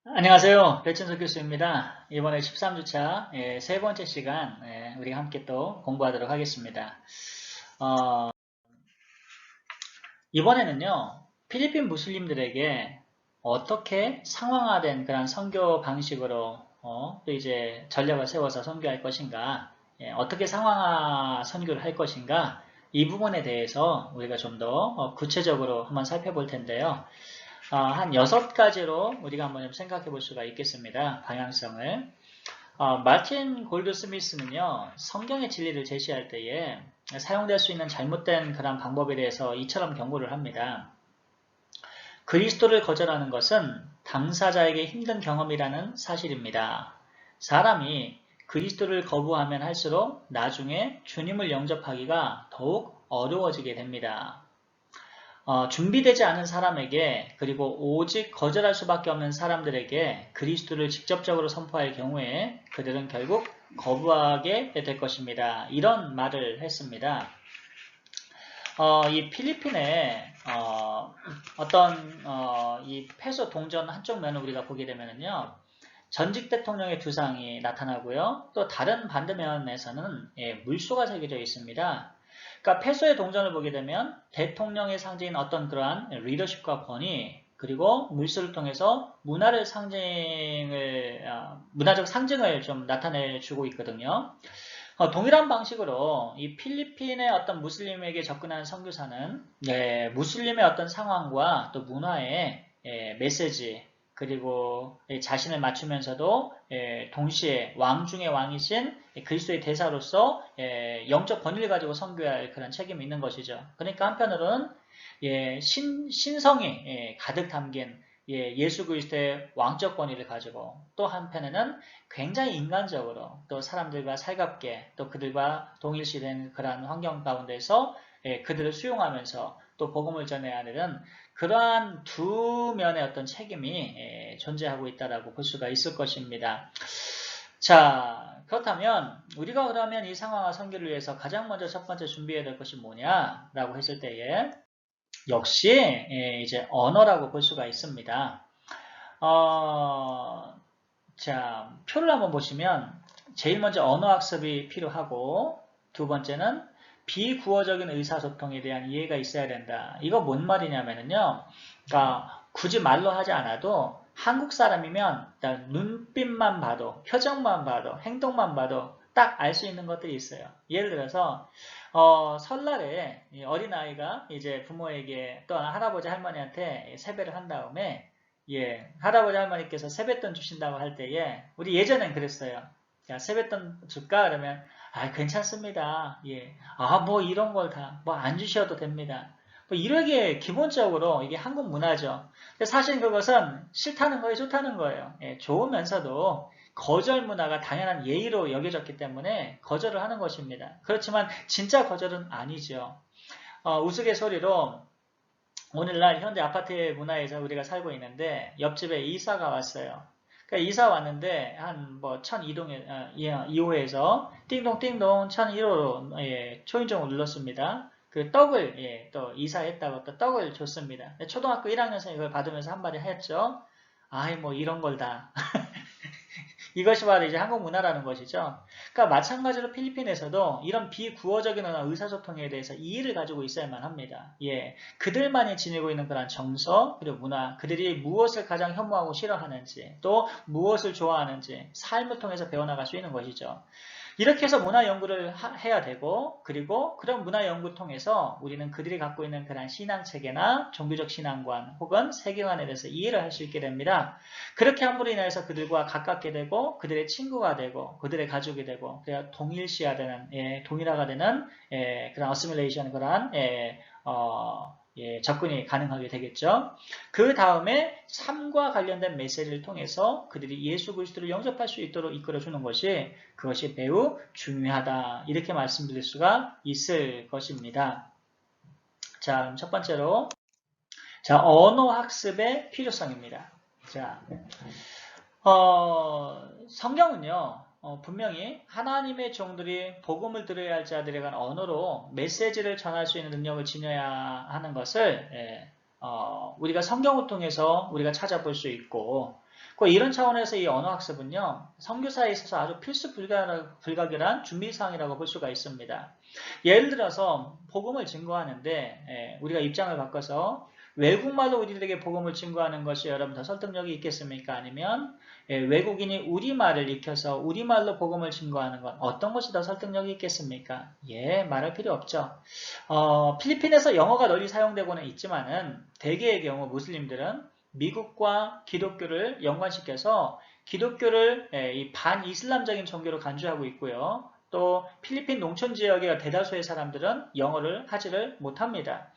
안녕하세요. 배천석 교수입니다. 이번에 13주차 세 번째 시간 우리 함께 또 공부하도록 하겠습니다. 이번에는요. 필리핀 무슬림들에게 어떻게 상황화된 그런 선교 방식으로 또 이제 전략을 세워서 선교할 것인가, 어떻게 상황화 선교를 할 것인가, 이 부분에 대해서 우리가 좀 더 구체적으로 한번 살펴볼 텐데요. 한 6가지로 우리가 한번 좀 생각해 볼 수가 있겠습니다. 방향성을. 마틴 골드 스미스는요, 성경의 진리를 제시할 때에 사용될 수 있는 잘못된 그런 방법에 대해서 이처럼 경고를 합니다. 그리스도를 거절하는 것은 당사자에게 힘든 경험이라는 사실입니다. 사람이 그리스도를 거부하면 할수록 나중에 주님을 영접하기가 더욱 어려워지게 됩니다. 준비되지 않은 사람에게 그리고 오직 거절할 수밖에 없는 사람들에게 그리스도를 직접적으로 선포할 경우에 그들은 결국 거부하게 될 것입니다. 이런 말을 했습니다. 이 필리핀의 이 패소 동전 한쪽 면을 우리가 보게 되면요. 전직 대통령의 두상이 나타나고요. 또 다른 반대면에서는 물소가 새겨져 있습니다. 그러니까 패소의 동전을 보게 되면 대통령의 상징인 어떤 그러한 리더십과 권위, 그리고 물소를 통해서 문화적 상징을 좀 나타내주고 있거든요. 동일한 방식으로 이 필리핀의 어떤 무슬림에게 접근하는 선교사는 무슬림의 어떤 상황과 또 문화의 메시지, 그리고 자신을 맞추면서도 동시에 왕 중의 왕이신 그리스도의 대사로서 영적 권위를 가지고 선교할 그런 책임이 있는 것이죠. 그러니까 한편으로는 신성이 가득 담긴 예수 그리스도의 왕적 권위를 가지고, 또 한편에는 굉장히 인간적으로 또 사람들과 살갑게 또 그들과 동일시된 그러한 환경 가운데서 그들을 수용하면서 또 복음을 전해야 되는 그러한 두 면의 어떤 책임이 존재하고 있다라고 볼 수가 있을 것입니다. 자, 그렇다면 우리가 그러면 이 상황과 선교를 위해서 가장 먼저 첫 번째 준비해야 될 것이 뭐냐라고 했을 때에 역시 이제 언어라고 볼 수가 있습니다. 자, 표를 한번 보시면 제일 먼저 언어학습이 필요하고, 두 번째는 비구어적인 의사소통에 대한 이해가 있어야 된다. 이거 뭔 말이냐면요. 그러니까 굳이 말로 하지 않아도 한국 사람이면 눈빛만 봐도, 표정만 봐도, 행동만 봐도 딱 알 수 있는 것들이 있어요. 예를 들어서 설날에 어린아이가 이제 부모에게 또 할아버지 할머니한테 세배를 한 다음에 할아버지 할머니께서 세뱃돈 주신다고 할 때에 우리 예전엔 그랬어요. 야, 세뱃돈 줄까? 그러면 괜찮습니다. 뭐 이런 걸 다 뭐 안 주셔도 됩니다. 뭐 이러게 기본적으로 이게 한국 문화죠. 근데 사실 그것은 싫다는 거예요, 좋다는 거예요. 좋으면서도 거절 문화가 당연한 예의로 여겨졌기 때문에 거절을 하는 것입니다. 그렇지만 진짜 거절은 아니죠. 우스갯소리로 오늘날 현대 아파트 문화에서 우리가 살고 있는데 옆집에 이사가 왔어요. 그러니까 이사 왔는데 한 뭐 2호에서 띵동띵동 1001호로 초인종을 눌렀습니다. 그 떡을 또 이사했다고 또 떡을 줬습니다. 초등학교 1학년생이 그걸 받으면서 한마디 했죠. 아이 뭐 이런 걸 다. 이것이 바로 이제 한국 문화라는 것이죠. 그러니까 마찬가지로 필리핀에서도 이런 비구어적인 의사소통에 대해서 이해를 가지고 있어야만 합니다. 그들만이 지니고 있는 그런 정서, 그리고 문화, 그들이 무엇을 가장 혐오하고 싫어하는지, 또 무엇을 좋아하는지 삶을 통해서 배워나갈 수 있는 것이죠. 이렇게 해서 문화 연구를 해야 되고, 그리고 그런 문화 연구를 통해서 우리는 그들이 갖고 있는 그런 신앙 체계나 종교적 신앙관 혹은 세계관에 대해서 이해를 할 수 있게 됩니다. 그렇게 함으로 인해서 그들과 가깝게 되고 그들의 친구가 되고 그들의 가족이 되고 그래야 동일시화되는 동일화가 되는 그런 어시밀레이션 그런 접근이 가능하게 되겠죠. 그 다음에 삶과 관련된 메시지를 통해서 그들이 예수 그리스도를 영접할 수 있도록 이끌어주는 그것이 매우 중요하다. 이렇게 말씀드릴 수가 있을 것입니다. 자, 그럼 첫 번째로 언어 학습의 필요성입니다. 자, 성경은요, 분명히 하나님의 종들이 복음을 들어야 할 자들에 관한 언어로 메시지를 전할 수 있는 능력을 지녀야 하는 것을 우리가 성경을 통해서 우리가 찾아볼 수 있고, 이런 차원에서 이 언어학습은요, 선교사에 있어서 아주 필수 불가결한 준비사항이라고 볼 수가 있습니다. 예를 들어서 복음을 증거하는데 우리가 입장을 바꿔서 외국말로 우리들에게 복음을 증거하는 것이 여러분 더 설득력이 있겠습니까? 아니면 외국인이 우리말을 익혀서 우리말로 복음을 증거하는 건 어떤 것이 더 설득력이 있겠습니까? 말할 필요 없죠. 필리핀에서 영어가 널리 사용되고는 있지만은 대개의 경우 무슬림들은 미국과 기독교를 연관시켜서 기독교를 이 반이슬람적인 종교로 간주하고 있고요. 또 필리핀 농촌 지역의 대다수의 사람들은 영어를 하지를 못합니다.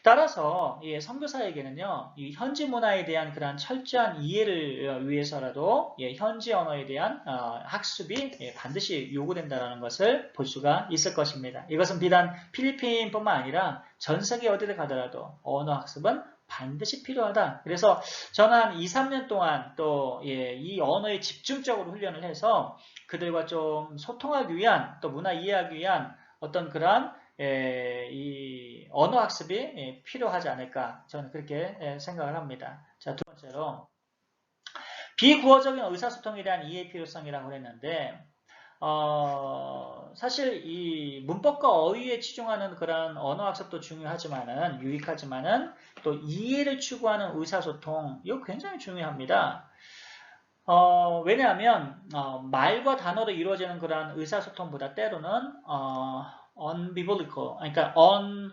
따라서 선교사에게는요, 이 현지 문화에 대한 그런 철저한 이해를 위해서라도 현지 언어에 대한 학습이 반드시 요구된다는 것을 볼 수가 있을 것입니다. 이것은 비단 필리핀뿐만 아니라 전 세계 어디를 가더라도 언어 학습은 반드시 필요하다. 그래서 저는 한 2, 3년 동안 또 이 언어에 집중적으로 훈련을 해서 그들과 좀 소통하기 위한 또 문화 이해하기 위한 어떤 그러한 이 언어 학습이 필요하지 않을까 저는 그렇게 생각을 합니다. 자, 두 번째로 비구어적인 의사소통에 대한 이해 필요성이라고 했는데 사실 이 문법과 어휘에 치중하는 그런 언어 학습도 중요하지만은 유익하지만은 또 이해를 추구하는 의사소통 이거 굉장히 중요합니다. 왜냐하면 말과 단어로 이루어지는 그런 의사소통보다 때로는 unbiblical, 그러니까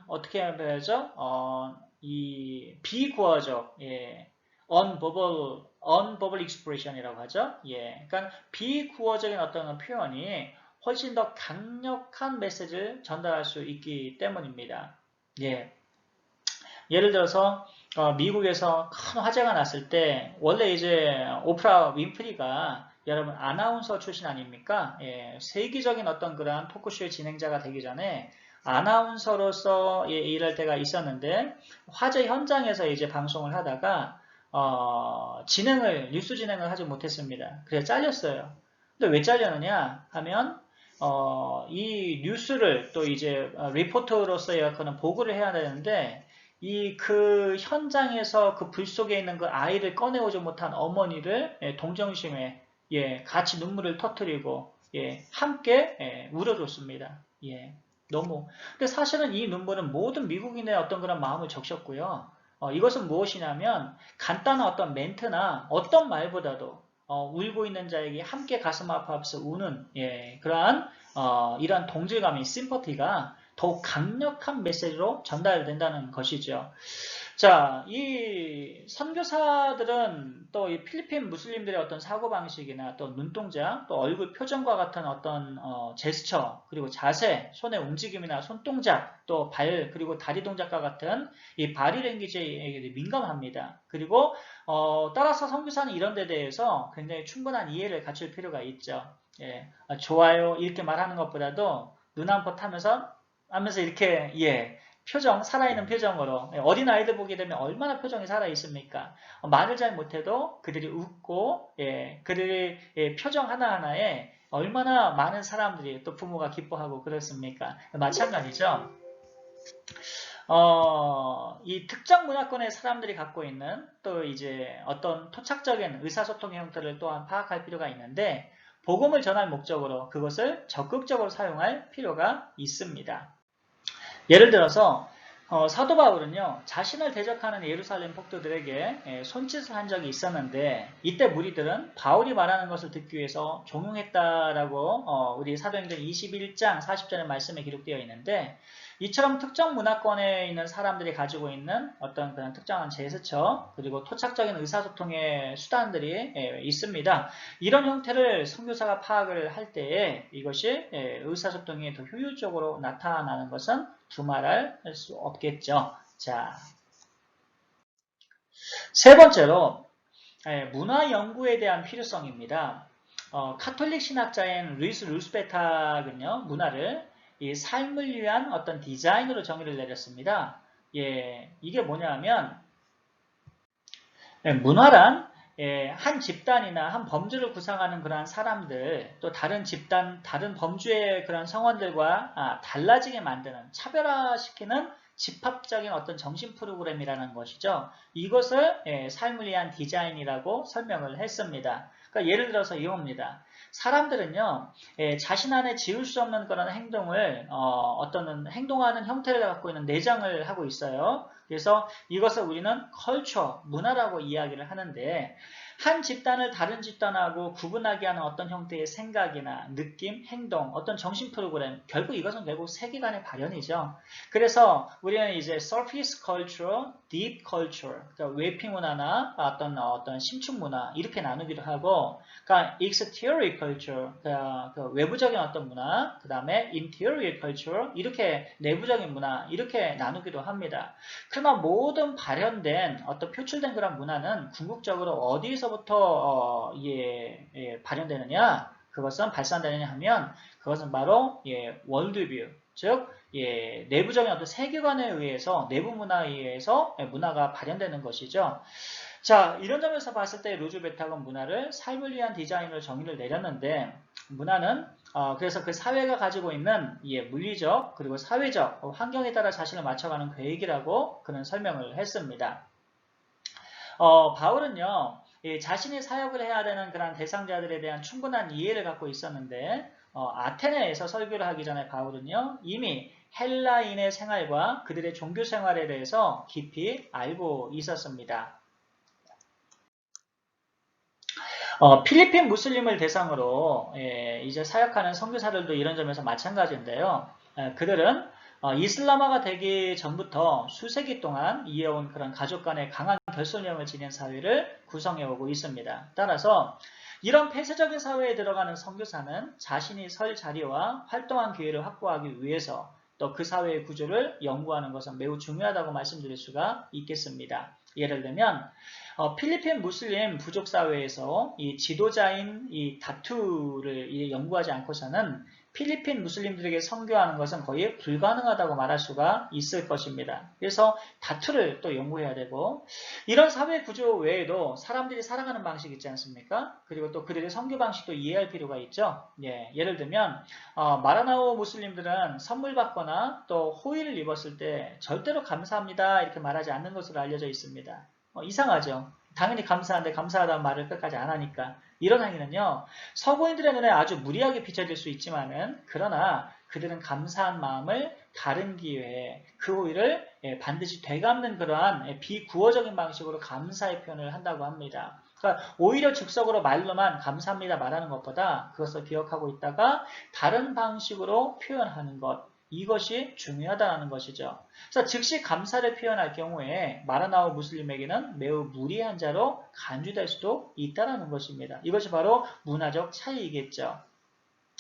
어떻게 해야죠? 이 비구어적, unverbal expression이라고 하죠. 그러니까 비구어적인 어떤 표현이 훨씬 더 강력한 메시지를 전달할 수 있기 때문입니다. 예를 들어서 미국에서 큰 화재가 났을 때 원래 이제 오프라 윈프리가 여러분 아나운서 출신 아닙니까? 세계적인 어떤 그런 토크쇼의 진행자가 되기 전에 아나운서로서 일할 때가 있었는데 화재 현장에서 이제 방송을 하다가 뉴스 진행을 하지 못했습니다. 그래서 잘렸어요. 근데 왜 잘렸느냐 하면 이 뉴스를 또 이제 리포터로서의 그런 보고를 해야 되는데 그 현장에서 그 불 속에 있는 그 아이를 꺼내오지 못한 어머니를 동정심에 같이 눈물을 터뜨리고 함께 울어줬습니다. 너무. 근데 사실은 이 눈물은 모든 미국인의 어떤 그런 마음을 적셨고요. 이것은 무엇이냐면 간단한 어떤 멘트나 어떤 말보다도 울고 있는 자에게 함께 가슴 아파하면서 우는 그러한 이러한 동질감이 심퍼티가 더욱 강력한 메시지로 전달된다는 것이죠. 자, 이 선교사들은 또 이 필리핀 무슬림들의 어떤 사고방식이나 또 눈동자, 또 얼굴 표정과 같은 어떤 제스처, 그리고 자세, 손의 움직임이나 손동작, 또 발, 그리고 다리 동작과 같은 이 바디 랭귀지에 민감합니다. 그리고 따라서 선교사는 이런 데 대해서 굉장히 충분한 이해를 갖출 필요가 있죠. 좋아요 이렇게 말하는 것보다도 눈 한번 하면서 이렇게 표정, 살아있는 표정으로 어린 아이들 보게 되면 얼마나 표정이 살아있습니까? 말을 잘 못해도 그들이 웃고 그들의 표정 하나하나에 얼마나 많은 사람들이 또 부모가 기뻐하고 그렇습니까? 마찬가지죠. 이 특정 문화권의 사람들이 갖고 있는 또 이제 어떤 토착적인 의사소통의 형태를 또한 파악할 필요가 있는데 복음을 전할 목적으로 그것을 적극적으로 사용할 필요가 있습니다. 예를 들어서 사도 바울은요 자신을 대적하는 예루살렘 폭도들에게 손짓을 한 적이 있었는데 이때 무리들은 바울이 말하는 것을 듣기 위해서 종용했다라고 우리 사도행전 21장 40절의 말씀에 기록되어 있는데 이처럼 특정 문화권에 있는 사람들이 가지고 있는 어떤 그런 특정한 제스처 그리고 토착적인 의사소통의 수단들이 있습니다. 이런 형태를 선교사가 파악을 할 때에 이것이 의사소통이 더 효율적으로 나타나는 것은 두말할 수 없겠죠. 자, 세 번째로 문화 연구에 대한 필요성입니다. 카톨릭 신학자인 루이스 루스베탁은요 문화를 이 삶을 위한 어떤 디자인으로 정의를 내렸습니다. 이게 뭐냐면 문화란 한 집단이나 한 범주를 구성하는 그러한 사람들 또 다른 집단, 다른 범주의 그런 성원들과 달라지게 만드는 차별화시키는 집합적인 어떤 정신 프로그램이라는 것이죠. 이것을 삶을 위한 디자인이라고 설명을 했습니다. 그러니까 예를 들어서 이겁니다. 사람들은요, 자신 안에 지울 수 없는 그런 행동을 어떤 행동하는 형태를 갖고 있는 내장을 하고 있어요. 그래서 이것을 우리는 컬처, 문화라고 이야기를 하는데 한 집단을 다른 집단하고 구분하게 하는 어떤 형태의 생각이나 느낌, 행동, 어떤 정신 프로그램, 결국 이것은 결국 세계관의 발현이죠. 그래서 우리는 이제 surface culture, deep culture, 그러니까 외피 문화나 어떤 심층 문화 이렇게 나누기도 하고, 그러니까 exterior culture, 그 외부적인 어떤 문화, 그 다음에 interior culture 이렇게 내부적인 문화 이렇게 나누기도 합니다. 그러나 모든 발현된 어떤 표출된 그런 문화는 궁극적으로 어디서부터 발현되느냐? 그것은 발산되느냐 하면 그것은 바로 월드뷰, 즉 내부적인 어떤 세계관에 의해서 내부 문화에 의해서 문화가 발현되는 것이죠. 자, 이런 점에서 봤을 때 루즈베탁은 문화를 삶을 위한 디자인으로 정의를 내렸는데 문화는 그래서 그 사회가 가지고 있는 물리적 그리고 사회적 환경에 따라 자신을 맞춰가는 계획이라고 그는 설명을 했습니다. 바울은요, 자신이 사역을 해야 되는 그런 대상자들에 대한 충분한 이해를 갖고 있었는데 아테네에서 설교를 하기 전에 바울은요, 이미 헬라인의 생활과 그들의 종교 생활에 대해서 깊이 알고 있었습니다. 필리핀 무슬림을 대상으로 이제 사역하는 선교사들도 이런 점에서 마찬가지인데요. 그들은 이슬람화가 되기 전부터 수세기 동안 이어온 그런 가족 간의 강한 결속력을 지닌 사회를 구성해오고 있습니다. 따라서 이런 폐쇄적인 사회에 들어가는 선교사는 자신이 설 자리와 활동한 기회를 확보하기 위해서 또 그 사회의 구조를 연구하는 것은 매우 중요하다고 말씀드릴 수가 있겠습니다. 예를 들면 필리핀 무슬림 부족 사회에서 이 지도자인 이 다투를 연구하지 않고서는 필리핀 무슬림들에게 선교하는 것은 거의 불가능하다고 말할 수가 있을 것입니다. 그래서 다투를 또 연구해야 되고 이런 사회 구조 외에도 사람들이 살아가는 방식 있지 않습니까? 그리고 또 그들의 선교 방식도 이해할 필요가 있죠. 예를 들면 마라나오 무슬림들은 선물 받거나 또 호의를 입었을 때 절대로 감사합니다 이렇게 말하지 않는 것으로 알려져 있습니다. 이상하죠. 당연히 감사한데 감사하다는 말을 끝까지 안 하니까. 이런 행위는요. 서구인들의 눈에 아주 무리하게 비춰질 수 있지만은 그러나 그들은 감사한 마음을 다른 기회에 그 호의를 반드시 되갚는 그러한 비구어적인 방식으로 감사의 표현을 한다고 합니다. 그러니까 오히려 즉석으로 말로만 감사합니다 말하는 것보다 그것을 기억하고 있다가 다른 방식으로 표현하는 것. 이것이 중요하다는 것이죠. 그래서 즉시 감사를 표현할 경우에 마라나오 무슬림에게는 매우 무리한 자로 간주될 수도 있다는 것입니다. 이것이 바로 문화적 차이이겠죠.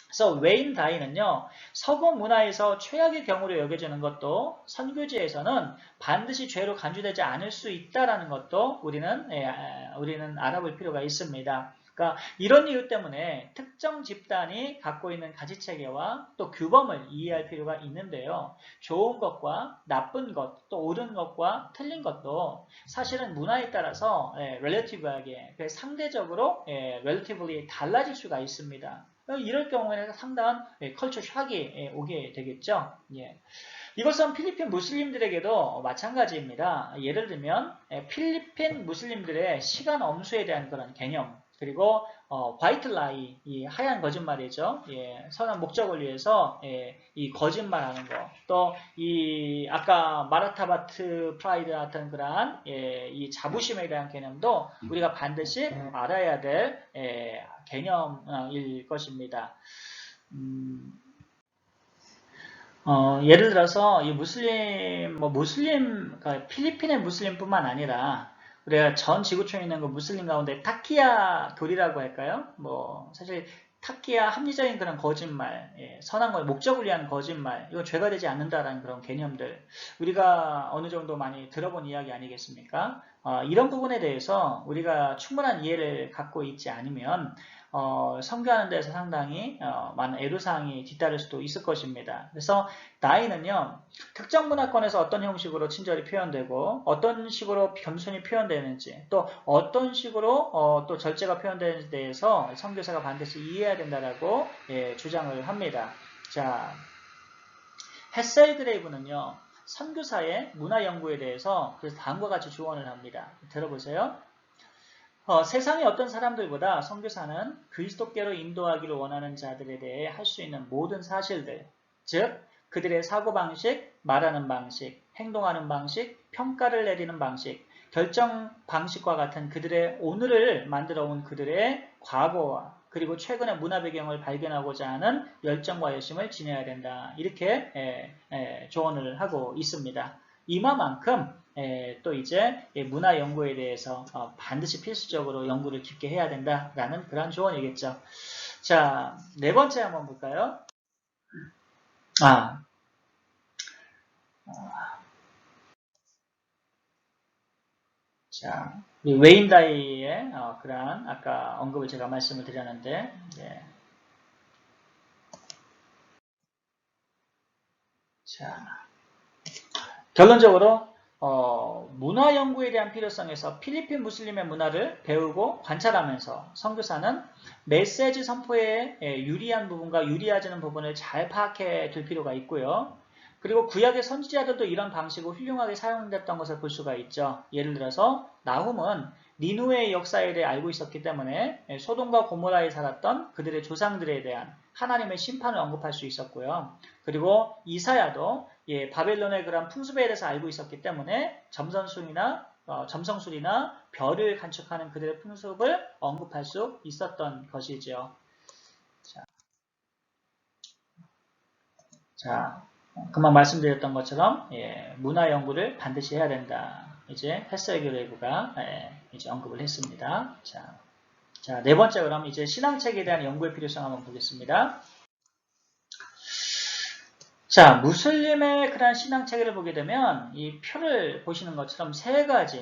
그래서 웨인 다이는요, 서구 문화에서 최악의 경우로 여겨지는 것도 선교지에서는 반드시 죄로 간주되지 않을 수 있다는 것도 우리는 알아볼 필요가 있습니다. 그러니까 이런 이유 때문에 특정 집단이 갖고 있는 가지체계와 또 규범을 이해할 필요가 있는데요. 좋은 것과 나쁜 것, 또 옳은 것과 틀린 것도 사실은 문화에 따라서 relative하게, 상대적으로 relatively 달라질 수가 있습니다. 이럴 경우에는 상당한 컬처 샥이 오게 되겠죠. 이것은 필리핀 무슬림들에게도 마찬가지입니다. 예를 들면 필리핀 무슬림들의 시간 엄수에 대한 그런 개념 그리고 화이트 라이, 이 하얀 거짓말이죠. 선한 목적을 위해서 이 거짓말하는 거, 또 이 아까 마라타바트 프라이드 같은 그러한 이 자부심에 대한 개념도 우리가 반드시 알아야 될 개념일 것입니다. 예를 들어서 이 그러니까 필리핀의 무슬림뿐만 아니라 우리가 전 지구촌에 있는 그 무슬림 가운데 타키야 교리라고 할까요? 사실 타키야 합리적인 그런 거짓말, 선한 걸 목적을 위한 거짓말, 이거 죄가 되지 않는다라는 그런 개념들 우리가 어느 정도 많이 들어본 이야기 아니겠습니까? 이런 부분에 대해서 우리가 충분한 이해를 갖고 있지 않으면 선교하는 데서 상당히 많은 애로사항이 뒤따를 수도 있을 것입니다. 그래서 나이는요, 특정 문화권에서 어떤 형식으로 친절이 표현되고 어떤 식으로 겸손이 표현되는지 또 어떤 식으로 또 절제가 표현되는지에 대해서 선교사가 반드시 이해해야 된다라고 주장을 합니다. 자, 헤셀 그레이브는요, 선교사의 문화 연구에 대해서 그래서 다음과 같이 조언을 합니다. 들어보세요. 세상의 어떤 사람들보다 선교사는 그리스도께로 인도하기를 원하는 자들에 대해 할 수 있는 모든 사실들, 즉 그들의 사고방식, 말하는 방식, 행동하는 방식, 평가를 내리는 방식, 결정 방식과 같은 그들의 오늘을 만들어 온 그들의 과거와 그리고 최근의 문화 배경을 발견하고자 하는 열정과 열심을 지녀야 된다. 이렇게 조언을 하고 있습니다. 이만큼 또 이제 문화 연구에 대해서 반드시 필수적으로 연구를 깊게 해야 된다라는 그런 조언이겠죠. 자, 네 번째 한번 볼까요? 자, 웨인다이의 그러한 아까 언급을 제가 말씀을 드렸는데, 예. 자, 결론적으로 문화 연구에 대한 필요성에서 필리핀 무슬림의 문화를 배우고 관찰하면서 선교사는 메시지 선포에 유리한 부분과 유리하지 않은 부분을 잘 파악해 둘 필요가 있고요. 그리고 구약의 선지자들도 이런 방식으로 훌륭하게 사용됐던 것을 볼 수가 있죠. 예를 들어서 나훔은 니누의 역사에 대해 알고 있었기 때문에 소돔과 고모라에 살았던 그들의 조상들에 대한 하나님의 심판을 언급할 수 있었고요. 그리고 이사야도 바벨론의 그런 풍습에 대해서 알고 있었기 때문에 점성술이나 별을 간축하는 그들의 풍습을 언급할 수 있었던 것이죠. 자, 금방 말씀드렸던 것처럼 문화 연구를 반드시 해야 된다. 이제 패스에교레이브가 이제 언급을 했습니다. 자, 네 번째 그럼 이제 신앙책에 대한 연구의 필요성 한번 보겠습니다. 자, 무슬림의 그런 신앙체계를 보게 되면 이 표를 보시는 것처럼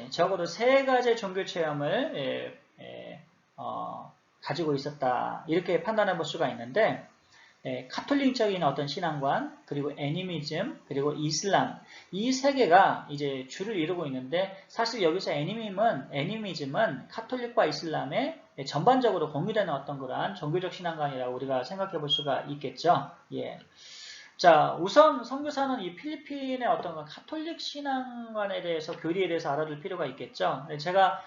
적어도 세 가지 종교 체험을 가지고 있었다. 이렇게 판단해 볼 수가 있는데 카톨릭적인 어떤 신앙관, 그리고 애니미즘, 그리고 이슬람 이 세 개가 이제 줄을 이루고 있는데 사실 여기서 애니미즘은 카톨릭과 이슬람의 전반적으로 공유되는 어떤 그러한 종교적 신앙관이라고 우리가 생각해 볼 수가 있겠죠. 예. 자, 우선 선교사는 이 필리핀의 어떤 카톨릭 신앙관에 대해서 교리에 대해서 알아둘 필요가 있겠죠. 제가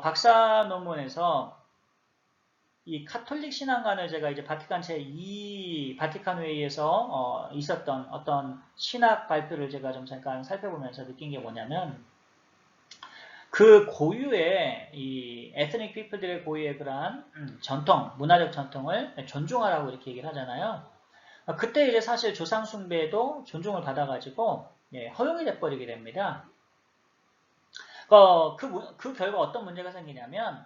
박사 논문에서 이 카톨릭 신앙관을 제가 이제 바티칸 제2 바티칸 회의에서 있었던 어떤 신학 발표를 제가 좀 잠깐 살펴보면서 느낀 게 뭐냐면 그 고유의 이 에스닉 피플들의 고유의 그러한 전통, 문화적 전통을 존중하라고 이렇게 얘기를 하잖아요. 그때 이제 사실 조상 숭배도 존중을 받아가지고 허용이 돼버리게 됩니다. 그 결과 어떤 문제가 생기냐면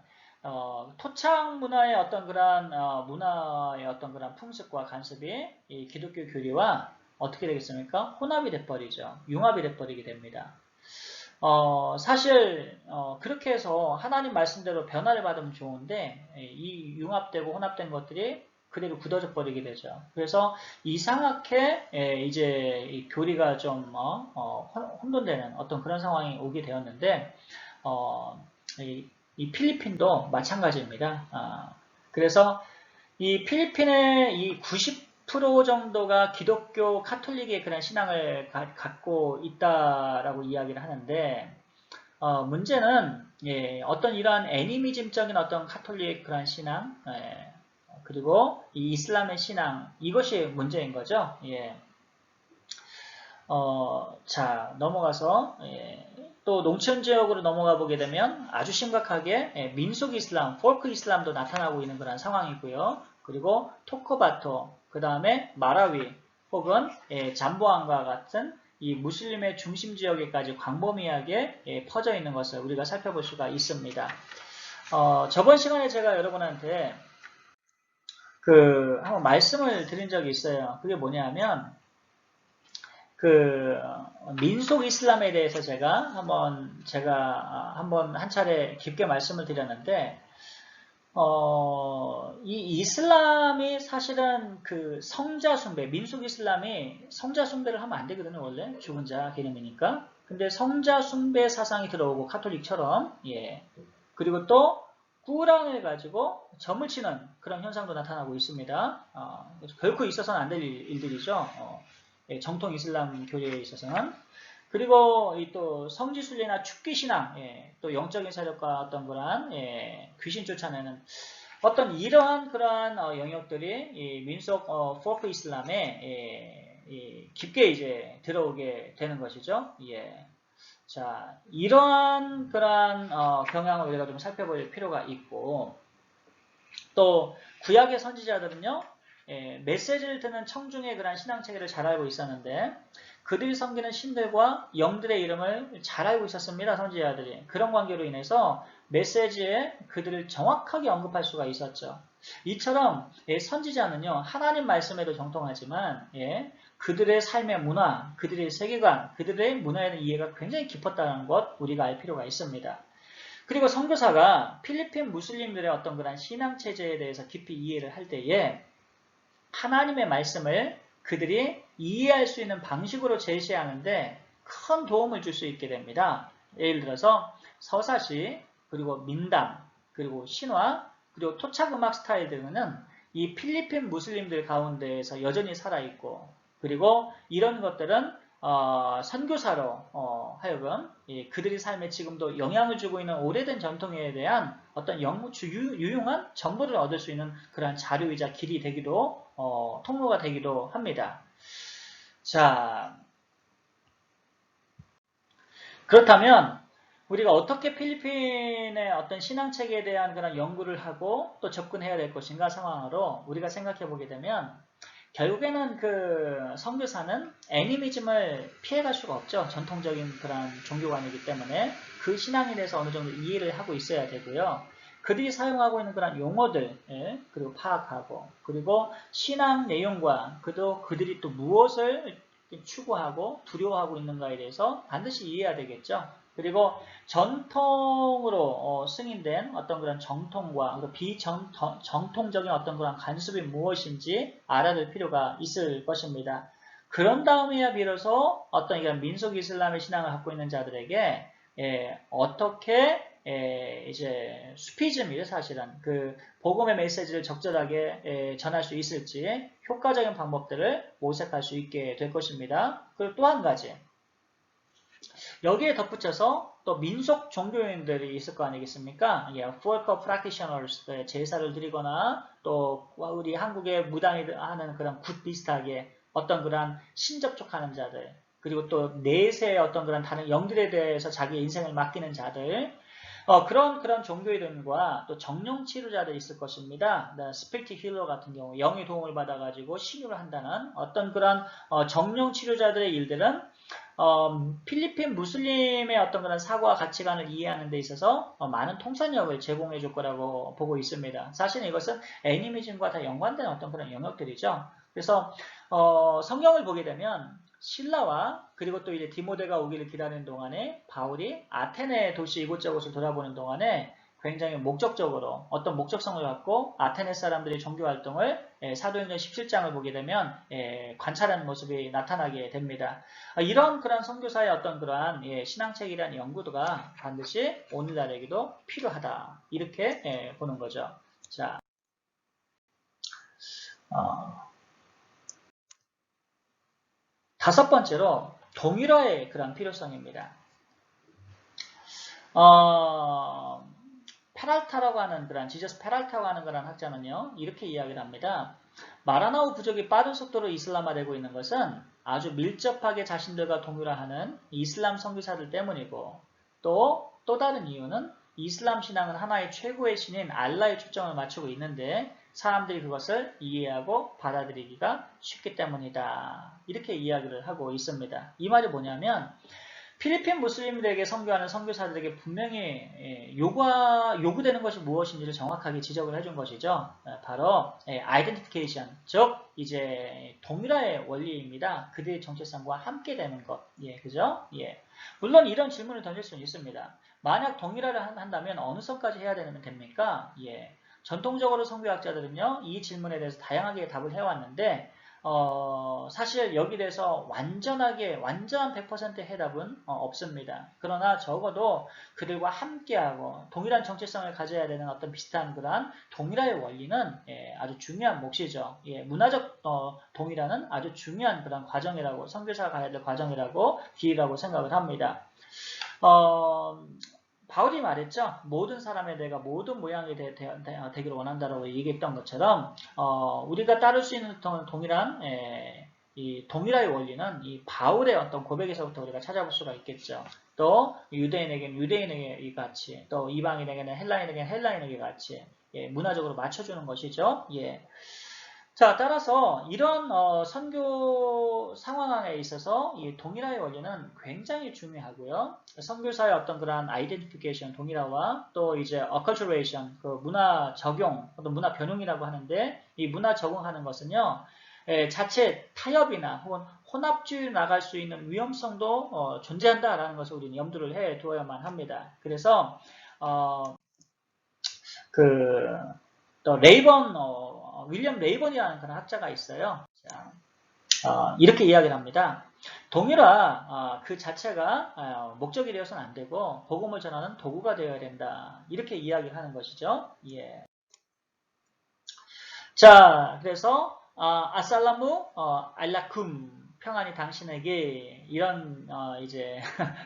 토착 문화의 어떤 그런 문화의 어떤 그런 풍습과 간섭이 이 기독교 교리와 어떻게 되겠습니까? 혼합이 돼버리죠. 융합이 돼버리게 됩니다. 사실 그렇게 해서 하나님 말씀대로 변화를 받으면 좋은데 이 융합되고 혼합된 것들이 그대로 굳어져 버리게 되죠. 그래서 이상하게 이제 이 교리가 좀 혼돈되는 어떤 그런 상황이 오게 되었는데 이 필리핀도 마찬가지입니다. 그래서 이 필리핀의 이 90% 정도가 기독교 카톨릭의 그런 신앙을 갖고 있다라고 이야기를 하는데 문제는 어떤 이러한 애니미즘적인 어떤 카톨릭 그런 신앙 그리고 이 이슬람의 신앙 이것이 문제인 거죠. 자 넘어가서 또 농촌 지역으로 넘어가 보게 되면 아주 심각하게 민속 이슬람, 폴크 이슬람도 나타나고 있는 그런 상황이고요. 그리고 토코바토, 그 다음에 마라위 혹은 잠보안과 같은 이 무슬림의 중심 지역에까지 광범위하게 퍼져 있는 것을 우리가 살펴볼 수가 있습니다. 저번 시간에 제가 여러분한테 한번 말씀을 드린 적이 있어요. 그게 뭐냐면 민속 이슬람에 대해서 제가 한번 한 차례 깊게 말씀을 드렸는데 이 이슬람이 사실은 성자 숭배, 민속 이슬람이 성자 숭배를 하면 안 되거든요, 원래 죽은 자 개념이니까. 근데 성자 숭배 사상이 들어오고 카톨릭처럼 그리고 또 꾸란을 가지고 점을 치는 그런 현상도 나타나고 있습니다. 결코 있어서는 안 될 일들이죠. 정통 이슬람 교리에 있어서는. 그리고 이 또 성지순례나 축기신앙, 또 영적인 세력과 어떤 그러한 귀신 쫓아내는 어떤 이러한 그러한 영역들이 이 민속 포크 이슬람에 깊게 이제 들어오게 되는 것이죠. 자, 이러한 그러한 경향을 우리가 좀 살펴볼 필요가 있고, 또 구약의 선지자들은요, 메시지를 듣는 청중의 그러한 신앙 체계를 잘 알고 있었는데, 그들이 섬기는 신들과 영들의 이름을 잘 알고 있었습니다. 선지자들이. 그런 관계로 인해서 메시지에 그들을 정확하게 언급할 수가 있었죠. 이처럼 선지자는요, 하나님 말씀에도 정통하지만 그들의 삶의 문화, 그들의 세계관, 그들의 문화에 대한 이해가 굉장히 깊었다는 것 우리가 알 필요가 있습니다. 그리고 선교사가 필리핀 무슬림들의 어떤 그런 신앙체제에 대해서 깊이 이해를 할 때에 하나님의 말씀을 그들이 이해할 수 있는 방식으로 제시하는데 큰 도움을 줄 수 있게 됩니다. 예를 들어서 서사시, 그리고 민담, 그리고 신화, 그리고 토착음악 스타일 등은 이 필리핀 무슬림들 가운데에서 여전히 살아있고, 그리고 이런 것들은 선교사로 하여금 그들의 삶에 지금도 영향을 주고 있는 오래된 전통에 대한 어떤 유용한 정보를 얻을 수 있는 그러한 자료이자 길이 되기도 통로가 되기도 합니다. 자, 그렇다면 우리가 어떻게 필리핀의 어떤 신앙체계에 대한 그런 연구를 하고 또 접근해야 될 것인가 상황으로 우리가 생각해 보게 되면 결국에는 그 선교사는 애니미즘을 피해갈 수가 없죠. 전통적인 그런 종교관이기 때문에 그 신앙에 대해서 어느 정도 이해를 하고 있어야 되고요. 그들이 사용하고 있는 그런 용어들 그리고 파악하고, 그리고 신앙 내용과 그들이 또 무엇을 추구하고 두려워하고 있는가에 대해서 반드시 이해해야 되겠죠. 그리고 전통으로 승인된 어떤 그런 정통과 비정통적인 어떤 그런 간섭이 무엇인지 알아둘 필요가 있을 것입니다. 그런 다음에야 비로소 어떤 이런 민속 이슬람의 신앙을 갖고 있는 자들에게 어떻게 이제 수피즘이죠, 사실은 그 복음의 메시지를 적절하게 전할 수 있을지 효과적인 방법들을 모색할 수 있게 될 것입니다. 그리고 또 한 가지, 여기에 덧붙여서 또 민속 종교인들이 있을 거 아니겠습니까? folk practitioners, 제사를 드리거나 또 우리 한국의 무당이 하는 그런 굿 비슷하게 어떤 그런 신접촉하는 자들, 그리고 또 내세의 어떤 그런 다른 영들에 대해서 자기 인생을 맡기는 자들, 그런 종교인들과 또 정령 치료자들이 있을 것입니다. 스피리트 힐러 같은 경우 영의 도움을 받아가지고 신유를 한다는 어떤 그런 정령 치료자들의 일들은 필리핀 무슬림의 어떤 그런 사고와 가치관을 이해하는 데 있어서 많은 통찰력을 제공해 줄 거라고 보고 있습니다. 사실 이것은 애니미즘과 다 연관된 어떤 그런 영역들이죠. 그래서 성경을 보게 되면 신라와 그리고 또 이제 디모데가 오기를 기다리는 동안에 바울이 아테네 도시 이곳저곳을 돌아보는 동안에 굉장히 목적적으로 어떤 목적성을 갖고 아테네 사람들이 종교활동을 사도행전 17장을 보게 되면 관찰하는 모습이 나타나게 됩니다. 이런 그런 선교사의 어떤 그러한 신앙책이라는 연구도가 반드시 오늘날에게도 필요하다, 이렇게 보는 거죠. 자, 다섯 번째로 동일화의 그런 필요성입니다. 페랄타라고 하는 그런 지저스 페랄타라고 하는 그런 학자는요, 이렇게 이야기를 합니다. 마라나우 부족이 빠른 속도로 이슬람화되고 있는 것은 아주 밀접하게 자신들과 동일화하는 이슬람 선교사들 때문이고, 또 다른 이유는 이슬람 신앙은 하나의 최고의 신인 알라에 초점을 맞추고 있는데 사람들이 그것을 이해하고 받아들이기가 쉽기 때문이다, 이렇게 이야기를 하고 있습니다. 이 말이 뭐냐면 필리핀 무슬림들에게 선교하는 선교사들에게 분명히 요구되는 것이 무엇인지를 정확하게 지적을 해준 것이죠. 바로 아이덴티피케이션, 즉 이제 동일화의 원리입니다. 그들의 정체성과 함께 되는 것, 그죠? 물론 이런 질문을 던질 수는 있습니다. 만약 동일화를 한다면 어느 선까지 해야 되면 됩니까? 전통적으로 선교학자들은요, 이 질문에 대해서 다양하게 답을 해왔는데 사실 여기 대해서 완전한 100% 해답은 없습니다. 그러나 적어도 그들과 함께하고 동일한 정체성을 가져야 되는 어떤 비슷한 그러한 동일화의 원리는 아주 중요한 몫이죠. 문화적 동일화는 아주 중요한 그런 과정이라고, 선교사가 가야 될 과정이라고 길이라고 생각을 합니다. 바울이 말했죠. 모든 사람에 내가 모든 모양이 되기를 원한다라고 얘기했던 것처럼 우리가 따를 수 있는 동일한 이 동일화의 원리는 이 바울의 어떤 고백에서부터 우리가 찾아볼 수가 있겠죠. 또 유대인에게는 유대인에게 같이, 또 이방인에게는 헬라인에게는 헬라인에게 같이 문화적으로 맞춰주는 것이죠. 자, 따라서 이런 선교 상황에 있어서 이 동일화의 원리는 굉장히 중요하고요. 선교사의 어떤 그런 아이덴티피케이션, 동일화와 또 이제 어컬처레이션, 그 문화 적용, 어떤 문화 변형이라고 하는데 이 문화 적용하는 것은요. 자체 타협이나 혹은 혼합주의로 나갈 수 있는 위험성도 존재한다라는 것을 우리는 염두를 해 두어야만 합니다. 그래서 또 윌리엄 레이번이라는 그런 학자가 있어요. 자, 이렇게 이야기를 합니다. 동일화 그 자체가 목적이 되어서는 안 되고 복음을 전하는 도구가 되어야 된다. 이렇게 이야기를 하는 것이죠. 자, 그래서 아살라무 알라쿰 평안이 당신에게 이런 이제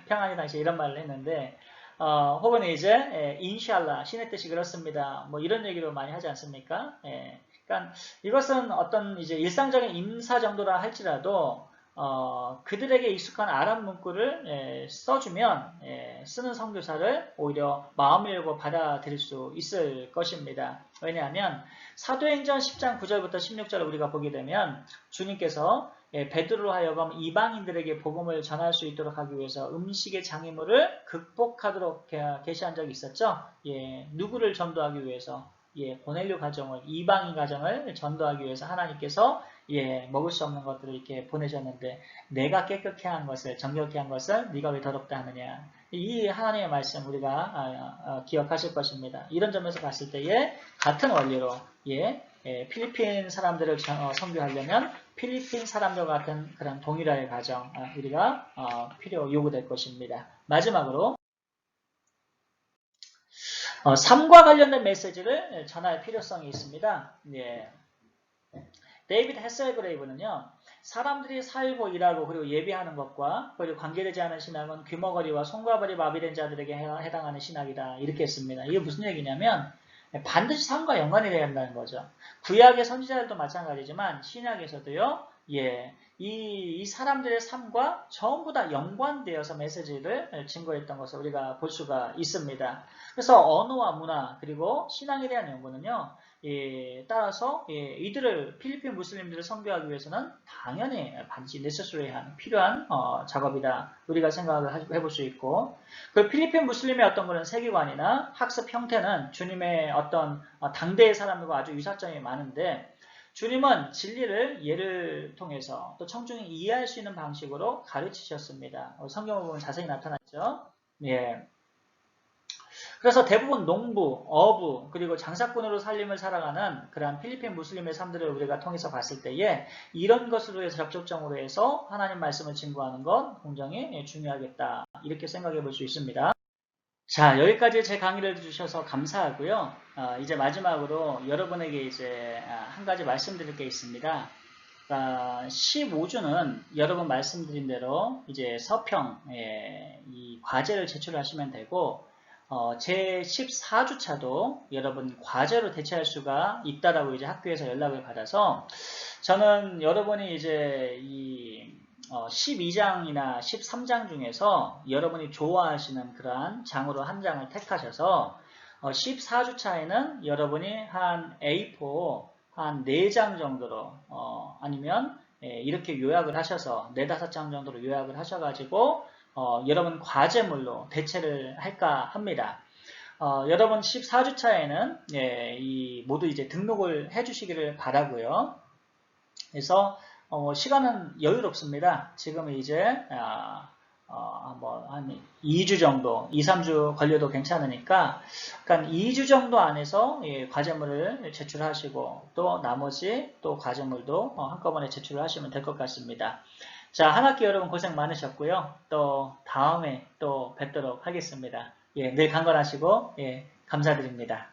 평안이 당신 이런 말을 했는데 혹은 이제 인샬라 신의 뜻이 그렇습니다. 뭐 이런 얘기도 많이 하지 않습니까? 그러니까 이것은 어떤 이제 일상적인 인사 정도라 할지라도 그들에게 익숙한 아랍 문구를 써주면 쓰는 선교사를 오히려 마음을 열고 받아들일 수 있을 것입니다. 왜냐하면 사도행전 10장 9절부터 16절을 우리가 보게 되면 주님께서 베드로로 하여금 이방인들에게 복음을 전할 수 있도록 하기 위해서 음식의 장애물을 극복하도록 계시한 적이 있었죠. 누구를 전도하기 위해서? 고넬료 가정을, 이방인 가정을 전도하기 위해서 하나님께서 먹을 수 없는 것들을 이렇게 보내셨는데 내가 깨끗게 한 것을, 정결케 한 것을 네가 왜 더럽다 하느냐. 이 하나님의 말씀 우리가 기억하실 것입니다. 이런 점에서 봤을 때에 같은 원리로 필리핀 사람들을 선교하려면 필리핀 사람들과 같은 그런 동일화의 과정 우리가 요구될 것입니다. 마지막으로 삶과 관련된 메시지를 전할 필요성이 있습니다. 데이비드 헤셀그레이브는요. 사람들이 살고 일하고 그리고 예배하는 것과 그리고 관계되지 않은 신학은 귀머거리와 손과 발이 마비된 자들에게 해당하는 신학이다. 이렇게 했습니다. 이게 무슨 얘기냐면 반드시 삶과 연관이 되어야 한다는 거죠. 구약의 선지자들도 마찬가지지만 신약에서도요. 이 사람들의 삶과 전부 다 연관되어서 메시지를 증거했던 것을 우리가 볼 수가 있습니다. 그래서 언어와 문화 그리고 신앙에 대한 연구는요. 따라서 이들을 필리핀 무슬림들을 선교하기 위해서는 당연히 반드시 necessary한 필요한 작업이다. 우리가 생각을 해볼 수 있고 그 필리핀 무슬림의 어떤 그런 세계관이나 학습 형태는 주님의 어떤 당대의 사람들과 아주 유사점이 많은데 주님은 진리를 예를 통해서 또 청중이 이해할 수 있는 방식으로 가르치셨습니다. 성경을 보면 자세히 나타났죠. 그래서 대부분 농부, 어부, 그리고 장사꾼으로 살림을 살아가는 그러한 필리핀 무슬림의 삶들을 우리가 통해서 봤을 때에 이런 것으로 해서 접촉점으로 해서 하나님 말씀을 증거하는 것 굉장히 중요하겠다. 이렇게 생각해 볼 수 있습니다. 자, 여기까지 제 강의를 들으셔서 감사하고요. 이제 마지막으로 여러분에게 이제 한 가지 말씀드릴 게 있습니다. 15주는 여러분 말씀드린 대로 이제 서평, 이 과제를 제출하시면 되고, 제 14주차도 여러분 과제로 대체할 수가 있다라고 이제 학교에서 연락을 받아서, 저는 여러분이 이제 이 12장이나 13장 중에서 여러분이 좋아하시는 그러한 장으로 한 장을 택하셔서 14주차에는 여러분이 한 A4 한 4장 정도로 아니면 이렇게 요약을 하셔서 4, 5장 정도로 요약을 하셔가지고 여러분 과제물로 대체를 할까 합니다. 여러분 14주차에는 모두 이제 등록을 해주시기를 바라고요. 그래서 시간은 여유롭습니다. 지금 이제 뭐 한 2주 정도, 2, 3주 걸려도 괜찮으니까 그러니까 2주 정도 안에서 예, 과제물을 제출하시고 또 나머지 또 과제물도 한꺼번에 제출을 하시면 될 것 같습니다. 자, 한 학기 여러분 고생 많으셨고요. 또 다음에 또 뵙도록 하겠습니다. 예, 늘 강건하시고 예, 감사드립니다.